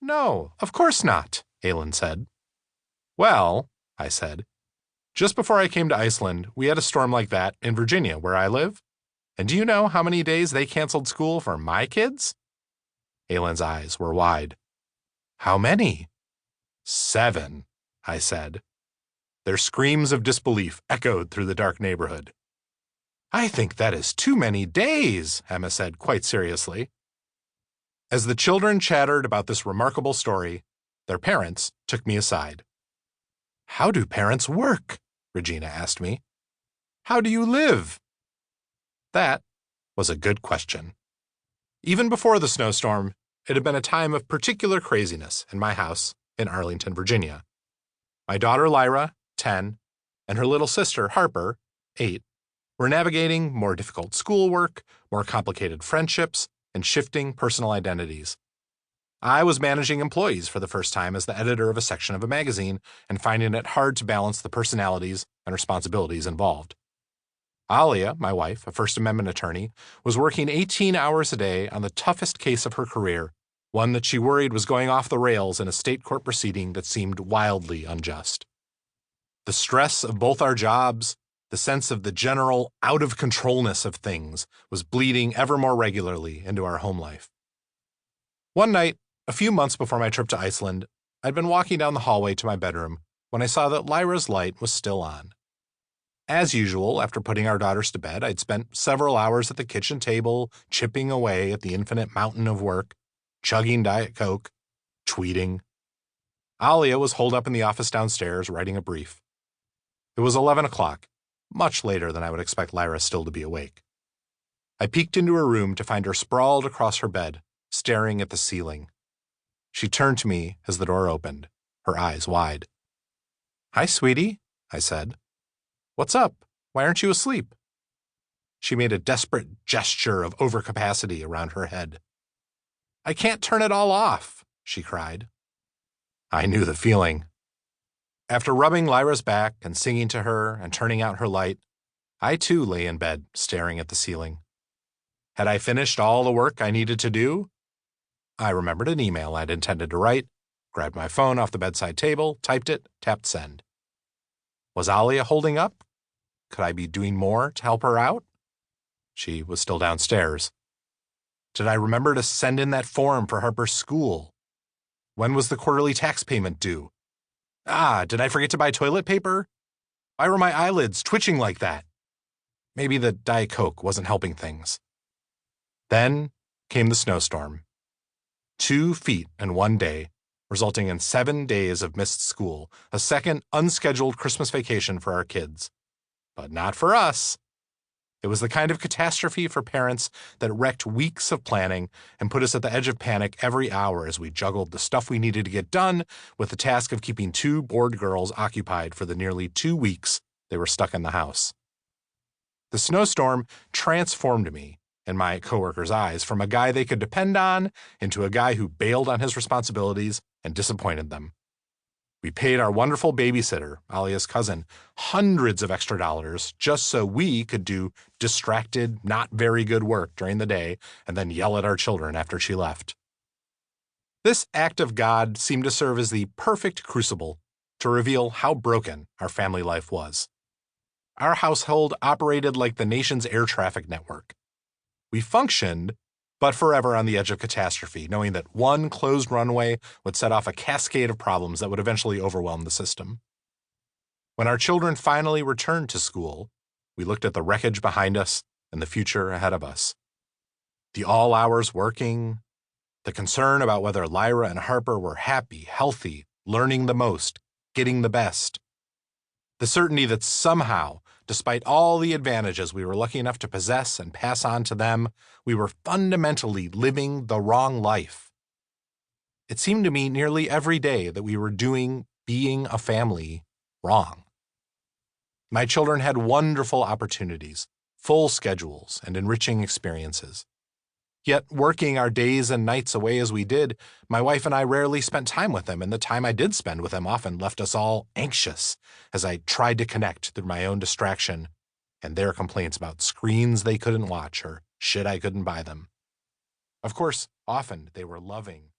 No, of course not, Aelin said. Well, I said, just before I came to Iceland, we had a storm like that in Virginia, where I live. And do you know how many days they canceled school for my kids? Aelin's eyes were wide. How many? 7, I said. Their screams of disbelief echoed through the dark neighborhood. I think that is too many days, Emma said quite seriously. As the children chattered about this remarkable story, their parents took me aside. How do parents work? Regina asked me. How do you live? That was a good question. Even before the snowstorm, it had been a time of particular craziness in my house in Arlington, Virginia. My daughter Lyra, 10, and her little sister Harper, 8, were navigating more difficult schoolwork, more complicated friendships, and shifting personal identities. I was managing employees for the first time as the editor of a section of a magazine and finding it hard to balance the personalities and responsibilities involved. Alia, my wife, a First Amendment attorney, was working 18 hours a day on the toughest case of her career, one that she worried was going off the rails in a state court proceeding that seemed wildly unjust. The stress of both our jobs, the sense of the general out-of-controlness of things, was bleeding ever more regularly into our home life. One night, a few months before my trip to Iceland, I'd been walking down the hallway to my bedroom when I saw that Lyra's light was still on. As usual, after putting our daughters to bed, I'd spent several hours at the kitchen table, chipping away at the infinite mountain of work, chugging Diet Coke, tweeting. Alia was holed up in the office downstairs, writing a brief. It was 11 o'clock, much later than I would expect Lyra still to be awake. I peeked into her room to find her sprawled across her bed, staring at the ceiling. She turned to me as the door opened, her eyes wide. Hi, sweetie, I said. What's up? Why aren't you asleep? She made a desperate gesture of overcapacity around her head. I can't turn it all off, she cried. I knew the feeling. After rubbing Lyra's back and singing to her and turning out her light, I too lay in bed staring at the ceiling. Had I finished all the work I needed to do? I remembered an email I'd intended to write, grabbed my phone off the bedside table, typed it, tapped send. Was Alia holding up? Could I be doing more to help her out? She was still downstairs. Did I remember to send in that form for Harper's school? When was the quarterly tax payment due? Did I forget to buy toilet paper? Why were my eyelids twitching like that? Maybe the Diet Coke wasn't helping things. Then came the snowstorm. 2 feet in one day, resulting in 7 days of missed school, a second unscheduled Christmas vacation for our kids. But not for us. It was the kind of catastrophe for parents that wrecked weeks of planning and put us at the edge of panic every hour as we juggled the stuff we needed to get done with the task of keeping 2 bored girls occupied for the nearly 2 weeks they were stuck in the house. The snowstorm transformed me, in my coworkers' eyes, from a guy they could depend on into a guy who bailed on his responsibilities and disappointed them. We paid our wonderful babysitter, Alia's cousin, hundreds of extra dollars just so we could do distracted, not very good work during the day and then yell at our children after she left. This act of God seemed to serve as the perfect crucible to reveal how broken our family life was. Our household operated like the nation's air traffic network. We functioned, but forever on the edge of catastrophe, knowing that one closed runway would set off a cascade of problems that would eventually overwhelm the system. When our children finally returned to school, we looked at the wreckage behind us and the future ahead of us. The all hours working, the concern about whether Lyra and Harper were happy, healthy, learning the most, getting the best. The certainty that somehow, despite all the advantages we were lucky enough to possess and pass on to them, we were fundamentally living the wrong life. It seemed to me nearly every day that we were doing being a family wrong. My children had wonderful opportunities, full schedules, and enriching experiences. Yet, working our days and nights away as we did, my wife and I rarely spent time with them, and the time I did spend with them often left us all anxious as I tried to connect through my own distraction and their complaints about screens they couldn't watch or shit I couldn't buy them. Of course, often they were loving